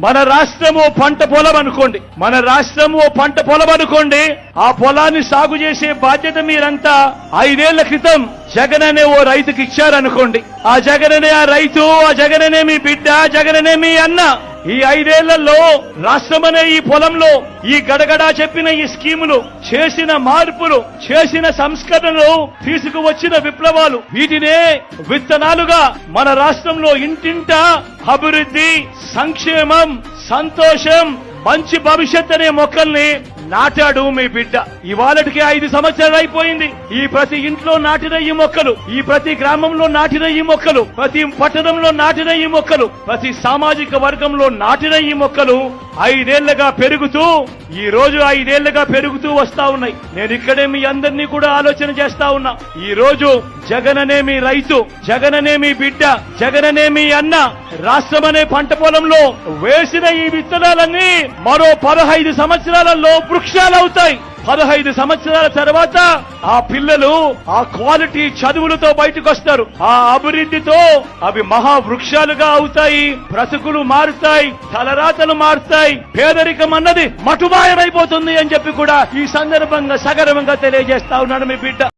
మన రాష్ట్రము పంట పొలం అనుకోండి, మన రాష్ట్రము పంట పొలం అనుకోండి. ఆ పొలాన్ని సాగు చేసే బాధ్యత మీరంతా 5 ఏళ్ల క్రితం జగన్ అనే ఓ రైతుకి ఇచ్చారనుకోండి. ఆ జగననే ఆ రైతు, ఆ జగననే మీ బిడ్డ, జగననే మీ అన్న. ఈ 5 ఏళ్లలో రాష్ట్రమనే ఈ పొలంలో ఈ గడగడా చెప్పిన ఈ స్కీములు, చేసిన మార్పులు, చేసిన సంస్కరణలు, తీసుకువచ్చిన విప్లవాలు, వీటినే విత్తనాలుగా మన రాష్ట్రంలో ఇంటింటా అభివృద్ధి, సంక్షేమం, సంతోషం, మంచి భవిష్యత్ అనే మొక్కల్ని నాటాడు మీ బిడ్డ. ఇవాళటికి 5 సంవత్సరాలు అయిపోయింది. ఈ ప్రతి ఇంట్లో నాటిన ఈ మొక్కలు, ఈ ప్రతి గ్రామంలో నాటిన ఈ మొక్కలు, ప్రతి పట్టణంలో నాటిన ఈ మొక్కలు, ప్రతి సామాజిక వర్గంలో నాటిన ఈ మొక్కలు 5 ఏళ్లుగా పెరుగుతూ, ఈ రోజు 5 ఏళ్లుగా పెరుగుతూ వస్తా ఉన్నాయి. నేను ఇక్కడే మీ అందరినీ కూడా ఆలోచన చేస్తా ఉన్నా. ఈ రోజు జగననే మీ రైతు, జగననే మీ బిడ్డ, జగననే మీ అన్న రాష్ట్రమనే పంట పొలంలో వేసిన ఈ విత్తనాలన్నీ మరో 15 సంవత్సరాలలో వృక్షాలవుతాయి. 15 సంవత్సరాల తర్వాత ఆ పిల్లలు ఆ క్వాలిటీ చదువులతో బయటకు వస్తారు. ఆ అభివృద్ధితో అవి మహావృక్షాలుగా అవుతాయి. బ్రతుకులు మారుతాయి, తలరాతలు మారుతాయి, పేదరికం అన్నది మటుమాయమైపోతుంది అని చెప్పి కూడా ఈ సందర్భంగా సగర్వంగా తెలియజేస్తా ఉన్నాడు మీ బిడ్డ.